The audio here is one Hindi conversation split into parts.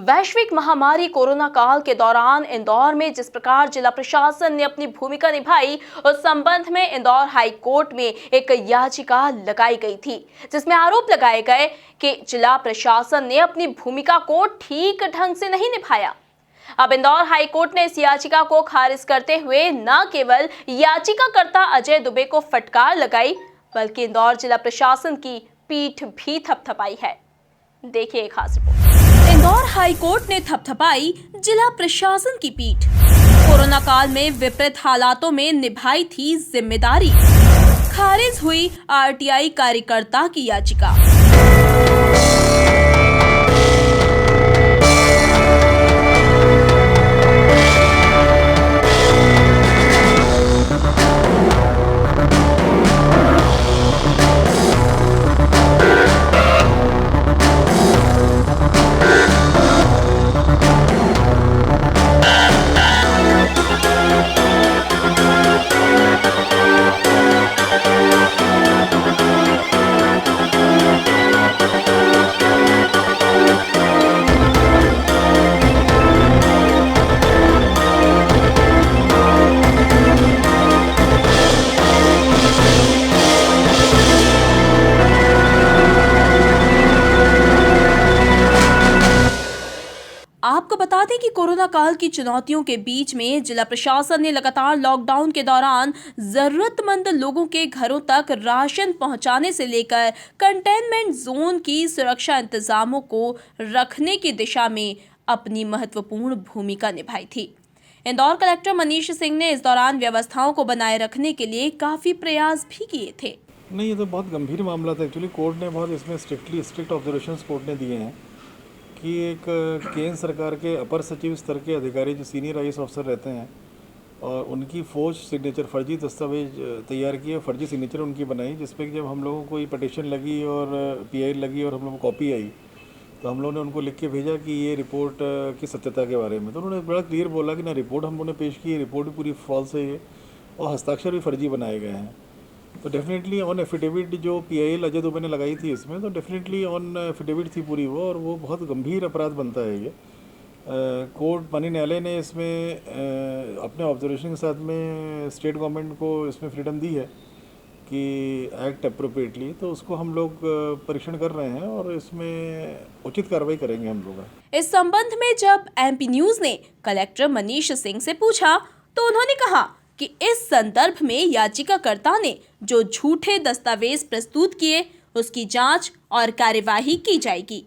वैश्विक महामारी कोरोना काल के दौरान इंदौर में जिस प्रकार जिला प्रशासन ने अपनी भूमिका निभाई, उस संबंध में इंदौर हाई कोर्ट में एक याचिका लगाई गई थी, जिसमें आरोप लगाए गए कि जिला प्रशासन ने अपनी भूमिका को ठीक ढंग से नहीं निभाया। अब इंदौर हाई कोर्ट ने इस याचिका को खारिज करते हुए न केवल याचिकाकर्ता अजय दुबे को फटकार लगाई, बल्कि इंदौर जिला प्रशासन की पीठ भी थपथपाई है। देखिए एक खास रिपोर्ट। इंदौर हाई कोर्ट ने थपथपाई जिला प्रशासन की पीठ। कोरोना काल में विपरीत हालातों में निभाई थी जिम्मेदारी। खारिज हुई आरटीआई कार्यकर्ता की याचिका। आपको बता दें कि कोरोना काल की चुनौतियों के बीच में जिला प्रशासन ने लगातार लॉकडाउन के दौरान जरूरतमंद लोगों के घरों तक राशन पहुंचाने से लेकर कंटेनमेंट जोन की सुरक्षा इंतजामों को रखने की दिशा में अपनी महत्वपूर्ण भूमिका निभाई थी। इंदौर कलेक्टर मनीष सिंह ने इस दौरान व्यवस्थाओं को बनाए रखने के लिए काफी प्रयास भी किए थे। नहीं, ये तो बहुत गंभीर मामला था। एक्चुअली कोर्ट ने बहुत इसमें स्ट्रिक्ट ऑब्जर्वेशंस कोर्ट ने दिए हैं कि एक केंद्र सरकार के अपर सचिव स्तर के अधिकारी जो सीनियर आईएएस ऑफिसर रहते हैं और उनकी फौज सिग्नेचर फर्जी दस्तावेज तैयार किए, फर्जी सिग्नेचर उनकी बनाई, जिसपे कि जब हम लोगों को ये पटिशन लगी और पीआई लगी और हम लोगों को कॉपी आई तो हम लोगों ने उनको लिख के भेजा कि ये रिपोर्ट की सत्यता के बारे में। तो उन्होंने बड़ा क्लियर बोला कि ना रिपोर्ट हम लोगों ने पेश की, रिपोर्ट भी पूरी फॉल्स है ये और हस्ताक्षर भी फर्जी बनाए गए हैं। तो डेफिनेटली ऑन एफिडेविट जो पीआईएल अजय दुबे ने लगाई थी इसमें, तो डेफिनेटली ऑन एफिडेविट थी पूरी वो, और वो बहुत गंभीर अपराध बनता है ये। कोर्ट माननीय न्यायालय ने इसमें अपने ऑब्जर्वेशन के साथ में स्टेट गवर्नमेंट को इसमें फ्रीडम दी है कि एक्ट अप्रोप्रिएटली, तो उसको हम लोग परीक्षण कर रहे हैं और इसमें उचित कार्रवाई करेंगे हम लोग। इस संबंध में जब एमपी न्यूज ने कलेक्टर मनीष सिंह से पूछा तो उन्होंने कहा कि इस संदर्भ में याचिकाकर्ता ने जो झूठे दस्तावेज प्रस्तुत किए उसकी जांच और कार्यवाही की जाएगी।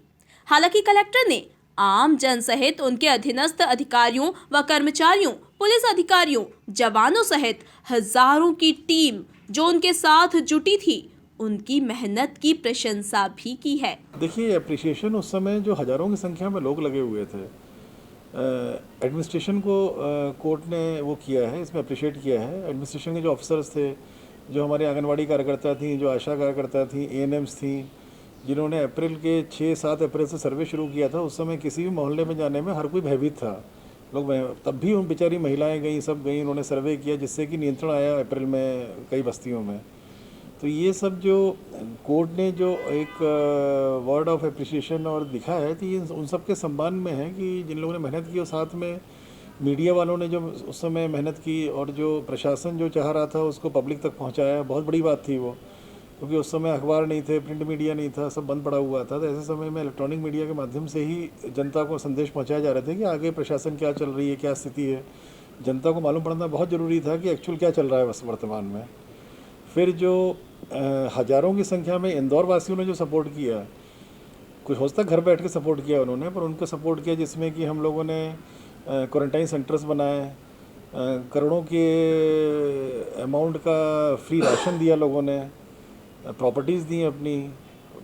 हालांकि कलेक्टर ने आम जन सहित उनके अधीनस्थ अधिकारियों व कर्मचारियों, पुलिस अधिकारियों, जवानों सहित हजारों की टीम जो उनके साथ जुटी थी, उनकी मेहनत की प्रशंसा भी की है। देखिए, अप्रिसिएशन उस समय जो हजारों की संख्या में लोग लगे हुए थे, एडमिनिस्ट्रेशन को कोर्ट ने वो किया है, इसमें अप्रिशिएट किया है। एडमिनिस्ट्रेशन के जो ऑफिसर्स थे, जो हमारे आंगनवाड़ी कार्यकर्ता थी, जो आशा कार्यकर्ता थी, एएनएम्स थी, जिन्होंने अप्रैल के 6-7 अप्रैल से सर्वे शुरू किया था, उस समय किसी भी मोहल्ले में जाने में हर कोई भयभीत था। लोग तब भी उन बेचारी महिलाएं गई, सब गई, उन्होंने सर्वे किया, जिससे कि नियंत्रण आया अप्रैल में कई बस्तियों में। तो ये सब जो कोर्ट ने जो एक वर्ड ऑफ एप्रिसिएशन और दिखा है, तो ये उन सब के सम्मान में है कि जिन लोगों ने मेहनत की और साथ में मीडिया वालों ने जो उस समय मेहनत की और जो प्रशासन जो चाह रहा था उसको पब्लिक तक पहुंचाया। बहुत बड़ी बात थी वो, क्योंकि उस समय अखबार नहीं थे, प्रिंट मीडिया नहीं था, सब बंद पड़ा हुआ था। तो ऐसे समय में इलेक्ट्रॉनिक मीडिया के माध्यम से ही जनता को संदेश पहुँचाए जा रहे थे कि आगे प्रशासन क्या चल रही है, क्या स्थिति है। जनता को मालूम पड़ना बहुत ज़रूरी था कि एक्चुअल क्या चल रहा है वर्तमान में। फिर जो हज़ारों की संख्या में इंदौर वासियों ने जो सपोर्ट किया, कुछ हो सकता घर बैठ के सपोर्ट किया उन्होंने, पर उनको सपोर्ट किया जिसमें कि हम लोगों ने क्वारंटाइन सेंटर्स बनाए, करोड़ों के अमाउंट का फ्री राशन दिया, लोगों ने प्रॉपर्टीज़ दी अपनी,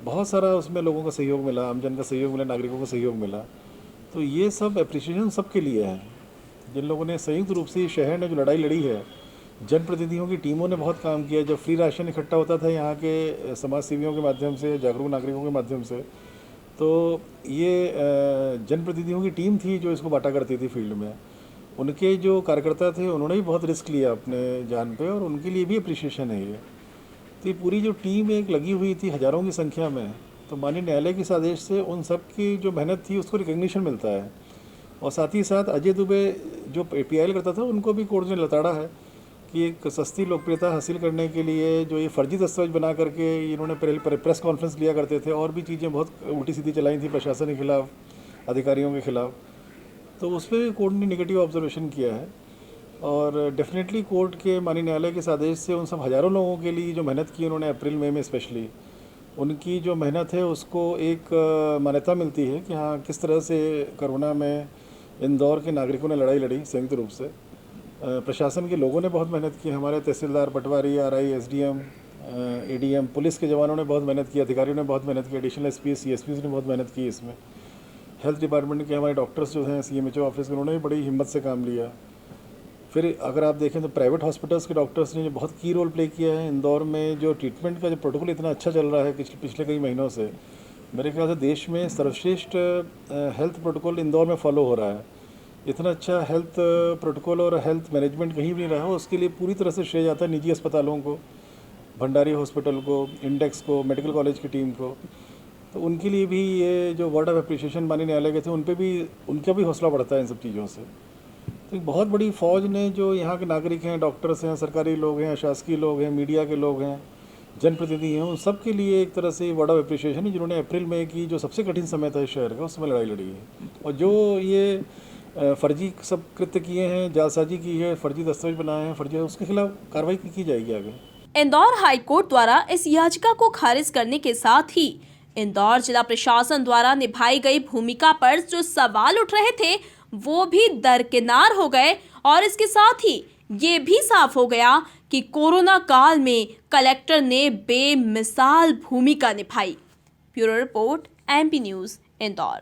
बहुत सारा उसमें लोगों का सहयोग मिला, आमजन का सहयोग मिला, नागरिकों का सहयोग मिला। तो ये सब अप्रिसिएशन सबके लिए है, जिन लोगों ने संयुक्त रूप से शहर ने जो लड़ाई लड़ी है। जनप्रतिनिधियों की टीमों ने बहुत काम किया। जब फ्री राशन इकट्ठा होता था यहाँ के समाज सेवियों के माध्यम से, जागरूक नागरिकों के माध्यम से, तो ये जनप्रतिनिधियों की टीम थी जो इसको बांटा करती थी फील्ड में। उनके जो कार्यकर्ता थे उन्होंने भी बहुत रिस्क लिया अपने जान पे, और उनके लिए भी अप्रिसिएशन है ये। तो ये पूरी जो टीम एक लगी हुई थी हज़ारों की संख्या में, तो माननीय न्यायालय के इस आदेश से उन सब की जो मेहनत थी उसको रिकग्निशन मिलता है। और साथ ही साथ अजय दुबे जो PIL करता था उनको भी कोर्ट ने लताड़ा है कि एक सस्ती लोकप्रियता हासिल करने के लिए जो ये फर्जी दस्तावेज बना करके इन्होंने प्रेस कॉन्फ्रेंस लिया करते थे और भी चीज़ें बहुत उल्टी सीधी चलाई थी प्रशासन के खिलाफ, अधिकारियों के खिलाफ, तो उस पर कोर्ट ने नेगेटिव ऑब्जर्वेशन किया है। और डेफिनेटली कोर्ट के माननीय न्यायालय के इस आदेश से उन सब हज़ारों लोगों के लिए जो मेहनत की उन्होंने अप्रैल मई में स्पेशली, उनकी जो मेहनत है उसको एक मान्यता मिलती है कि हाँ किस तरह से कोरोना में इंदौर के नागरिकों ने लड़ाई लड़ी संयुक्त रूप से। प्रशासन के लोगों ने बहुत मेहनत की, हमारे तहसीलदार, पटवारी, RI, SDM, ADM, पुलिस के जवानों ने बहुत मेहनत की, अधिकारियों ने बहुत मेहनत की, एडिशनल SPs, CSPs ने बहुत मेहनत की इसमें। हेल्थ डिपार्टमेंट के हमारे डॉक्टर्स जो हैं CMHO ऑफिस में, उन्होंने भी बड़ी हिम्मत से काम लिया। फिर अगर आप देखें तो प्राइवेट हॉस्पिटल्स के डॉक्टर्स ने जो बहुत की रोल प्ले किया है इंदौर में, जो ट्रीटमेंट का जो प्रोटोकॉल इतना अच्छा चल रहा है पिछले कई महीनों से, मेरे ख्याल से देश में सर्वश्रेष्ठ हेल्थ प्रोटोकॉल इंदौर में फॉलो हो रहा है। इतना अच्छा हेल्थ प्रोटोकॉल और हेल्थ मैनेजमेंट कहीं भी नहीं रहा, उसके लिए पूरी तरह से श्रेय जाता है निजी अस्पतालों को, भंडारी हॉस्पिटल को, इंडेक्स को, मेडिकल कॉलेज की टीम को। तो उनके लिए भी ये जो वर्ड ऑफ अप्रिशिएशन माननीय न्यायालय के थे, उन पर भी उनका भी हौसला बढ़ता है इन सब चीज़ों से। तो एक बहुत बड़ी फ़ौज ने जो यहाँ के नागरिक हैं, डॉक्टर्स हैं, सरकारी लोग हैं, शासकीय लोग हैं, मीडिया के लोग हैं, जनप्रतिनिधि हैं, उन सब के लिए एक तरह से वर्ड ऑफ अप्रिशिएशन है, जिन्होंने अप्रैल मई की जो सबसे कठिन समय था इस शहर का, उस समय लड़ाई लड़ी है। और जो ये फर्जी सब कृत्य किए हैं, जालसाजी की है, फर्जी दस्तावेज बनाए हैं, फर्जी, उसके खिलाफ कार्रवाई की जाएगी आगे। इंदौर हाई कोर्ट द्वारा इस याचिका को खारिज करने के साथ ही इंदौर जिला प्रशासन द्वारा निभाई गई भूमिका पर जो सवाल उठ रहे थे वो भी दरकिनार हो गए और इसके साथ ही ये भी साफ हो गया कि कोरोना काल में कलेक्टर ने बेमिसाल भूमिका निभाई। Bureau report MP news Indore.